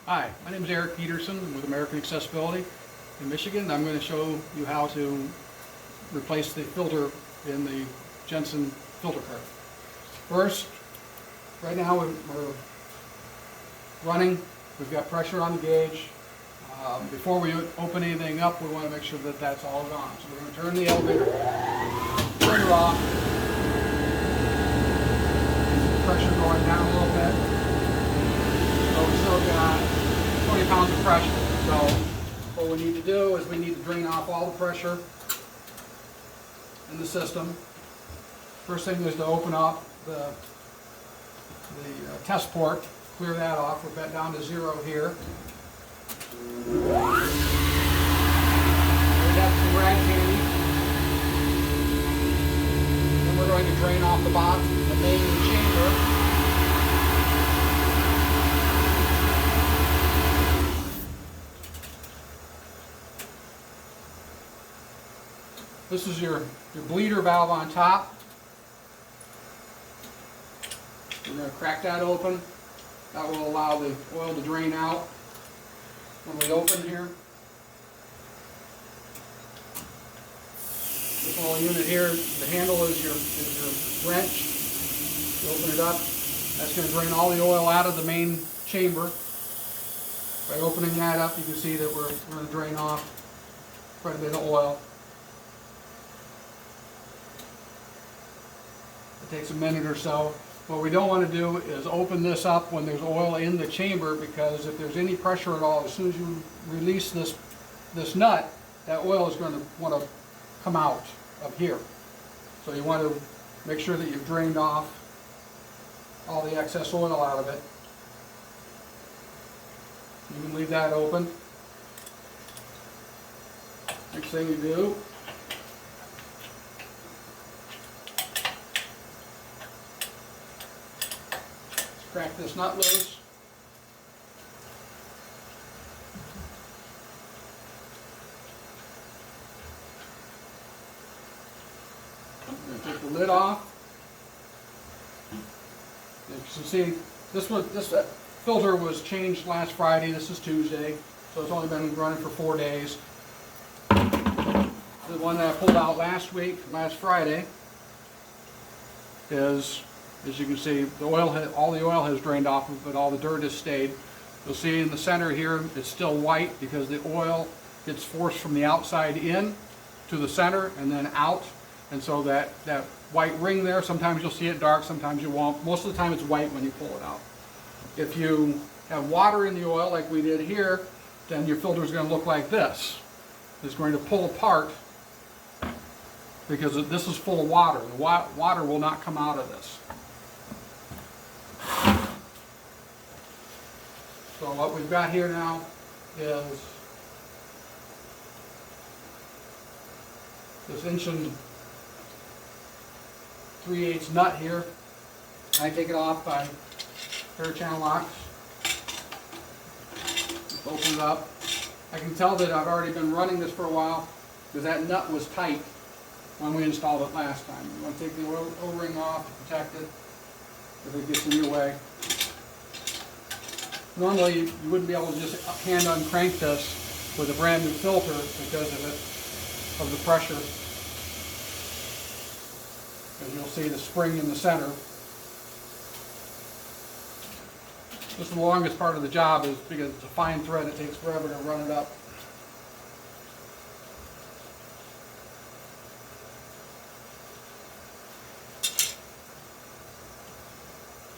Hi, my name is Eric Peterson. I'm with American Accessibility in Michigan. I'm going to show you how to replace the filter in the Jensen filter cart. First, right now we're running. We've got pressure on the gauge. Before we open anything up, we want to make sure that that's all gone. So we're going to turn the elevator, turn it off. Pressure going down a little bit. So we still got 20 pounds of pressure. So what we need to do is we need to drain off all the pressure in the system. First thing is to open up the test port, clear that off. We're back down to 0 here. We got some rag candy. Then we're going to drain off the bottom, the main chamber. This is your bleeder valve on top. We're going to crack that open. That will allow the oil to drain out when we open here. This little unit here, the handle is your wrench. You open it up. That's going to drain all the oil out of the main chamber. By opening that up, you can see that we're going to drain off quite a bit of oil. It takes a minute or so. What we don't want to do is open this up when there's oil in the chamber, because if there's any pressure at all, as soon as you release this nut, that oil is going to want to come out of here. So you want to make sure that you've drained off all the excess oil out of it. You can leave that open. Next thing you do, crack this nut loose. I'm going to take the lid off. As you can see, this filter was changed last Friday. This is Tuesday, so it's only been running for 4 days. The one that I pulled out last Friday, is, as you can see, all the oil has drained off, but all the dirt has stayed. You'll see in the center here, it's still white because the oil gets forced from the outside in to the center and then out. And so that white ring there, sometimes you'll see it dark, sometimes you won't. Most of the time it's white when you pull it out. If you have water in the oil like we did here, then your filter is going to look like this. It's going to pull apart because this is full of water. The water will not come out of this. So what we've got here now is this 1 3/8 nut here. I take it off by pair of channel locks. Just open it up. I can tell that I've already been running this for a while because that nut was tight when we installed it last time. You want to take the O-ring off to protect it if it gets in your way. Normally you wouldn't be able to just hand uncrank this with a brand new filter because of the pressure. As you'll see the spring in the center. This is the longest part of the job, is because it's a fine thread, it takes forever to run it up.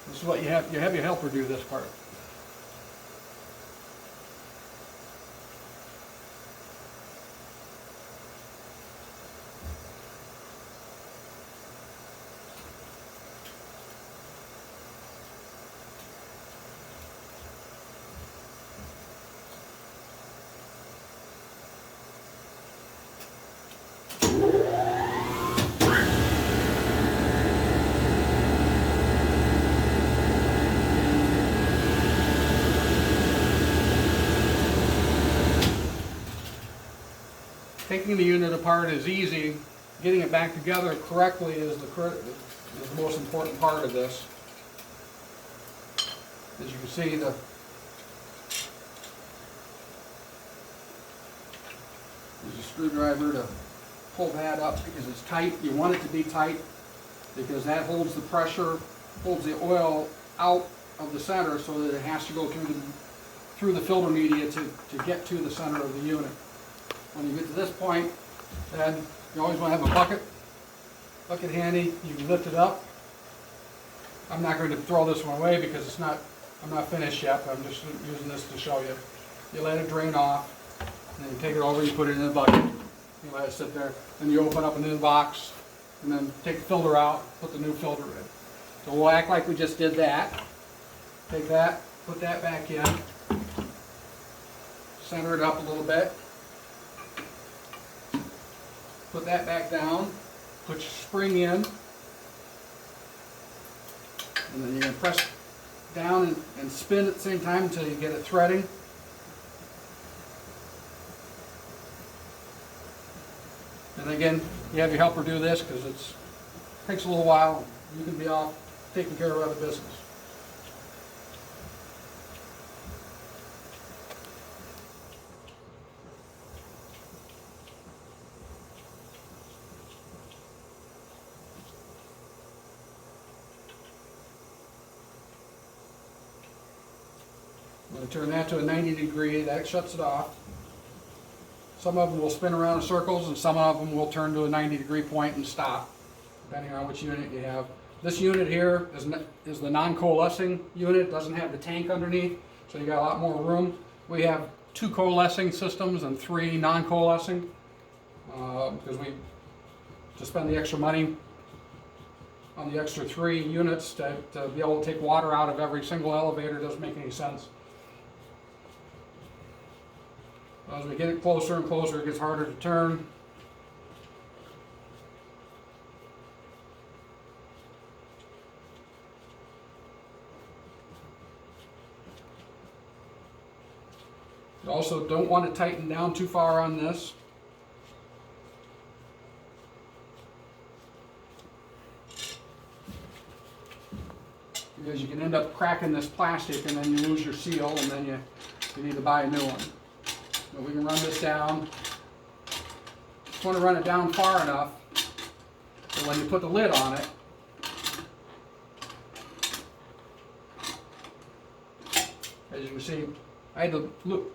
This is what you have your helper do this part. Taking the unit apart is easy. Getting it back together correctly is the most important part of this. As you can see, screwdriver to pull that up because it's tight. You want it to be tight because that holds the pressure, holds the oil out of the center so that it has to go through the filter media to get to the center of the unit. When you get to this point, then you always want to have a bucket handy. You can lift it up. I'm not going to throw this one away because I'm not finished yet, but I'm just using this to show you. You let it drain off, and then you take it over, you put it in the bucket. You let it sit there. Then you open up a new box, and then take the filter out, put the new filter in. So we'll act like we just did that. Take that, put that back in, center it up a little bit, put that back down, put your spring in, and then you're going to press down and spin at the same time until you get it threading. And again, you have your helper do this because it takes a little while. You can be off taking care of other business. I'm going to turn that to a 90 degree, that shuts it off. Some of them will spin around in circles and some of them will turn to a 90 degree point and stop, depending on which unit you have. This unit here is the non-coalescing unit. It doesn't have the tank underneath, so you got a lot more room. We have 2 coalescing systems and 3 non-coalescing because to spend the extra money on the extra 3 units to be able to take water out of every single elevator doesn't make any sense. As we get it closer and closer, it gets harder to turn. You also don't want to tighten down too far on this. Because you can end up cracking this plastic and then you lose your seal and then you need to buy a new one. But we can run this down. Just want to run it down far enough so when you put the lid on it, as you can see, I had to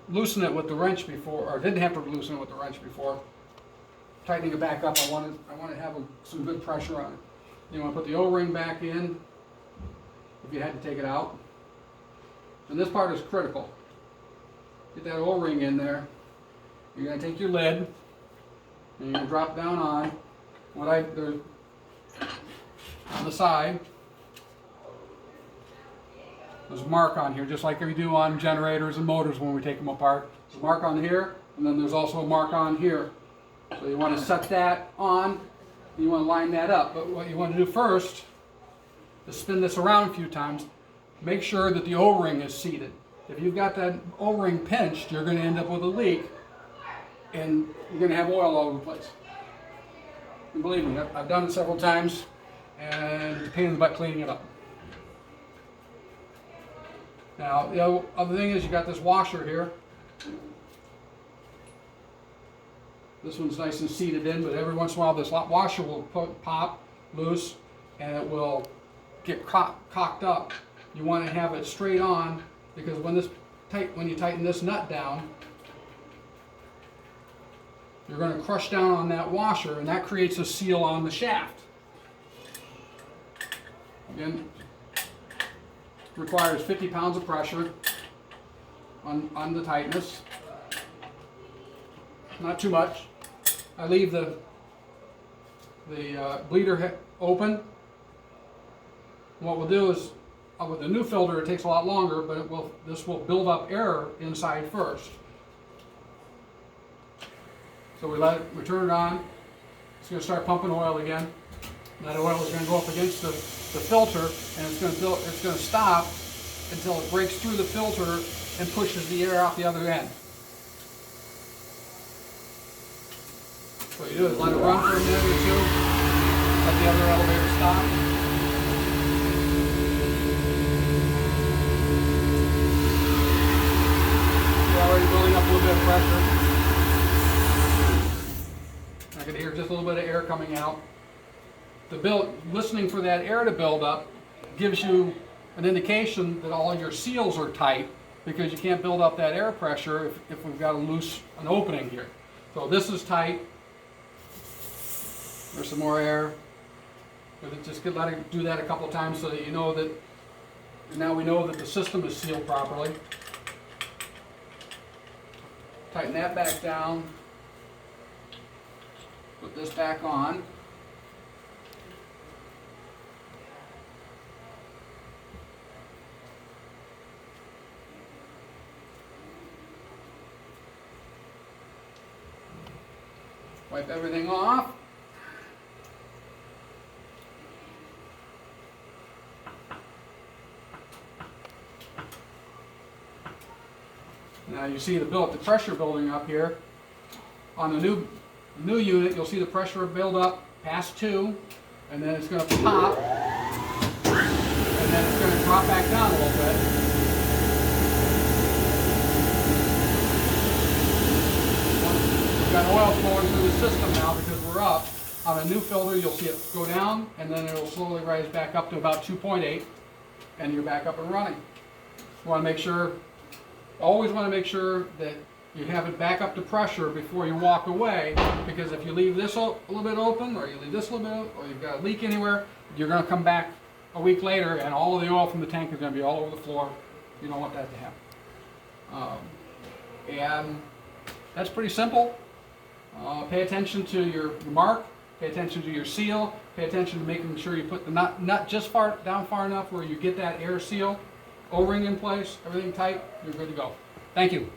loosen it with the wrench before, or didn't have to loosen it with the wrench before. Tightening it back up, I want to have some good pressure on it. You want to put the O-ring back in if you had to take it out. And this part is critical. Get that O-ring in there. You're going to take your lid and you're going to drop down on on the side. There's a mark on here, just like we do on generators and motors when we take them apart. There's a mark on here, and then there's also a mark on here. So you want to set that on, and you want to line that up. But what you want to do first is spin this around a few times. Make sure that the O-ring is seated. If you've got that O-ring pinched, you're going to end up with a leak, and you're going to have oil all over the place. And believe me, I've done it several times, and it's a pain in the butt cleaning it up. Now, the other thing is you got this washer here. This one's nice and seated in, but every once in a while this washer will pop loose, and it will get cocked up. You want to have it straight on, because when you tighten this nut down, you're going to crush down on that washer, and that creates a seal on the shaft. Again, requires 50 pounds of pressure on the tightness. Not too much. I leave the bleeder open. What we'll do is, with the new filter, it takes a lot longer, but this will build up air inside first. So we turn it on. It's going to start pumping oil again. That oil is going to go up against the filter, and it's going to stop until it breaks through the filter and pushes the air out the other end. So what you do is let it run for a minute or two, let the other elevator stop. We're already building up a little bit of pressure. coming out. Listening for that air to build up gives you an indication that all your seals are tight, because you can't build up that air pressure if we've got an opening here. So this is tight. There's some more air. But just let it do that a couple times so that you know that, now we know that the system is sealed properly. Tighten that back down. Put this back on. Wipe everything off. Now you see the pressure building up here. On the new unit, you'll see the pressure build up past 2, and then it's going to pop, and then it's going to drop back down a little bit. We've got oil flowing through the system now because we're up. On a new filter, you'll see it go down, and then it'll slowly rise back up to about 2.8, and you're back up and running. You want to make sure, always want to make sure that you have it back up to pressure before you walk away, because if you leave this a little bit open, or you leave this a little bit open, or you've got a leak anywhere, you're going to come back a week later and all of the oil from the tank is going to be all over the floor. You don't want that to happen. And that's pretty simple. Pay attention to your mark, pay attention to your seal, pay attention to making sure you put the nut just down far enough where you get that air seal, O-ring in place, everything tight, you're good to go. Thank you.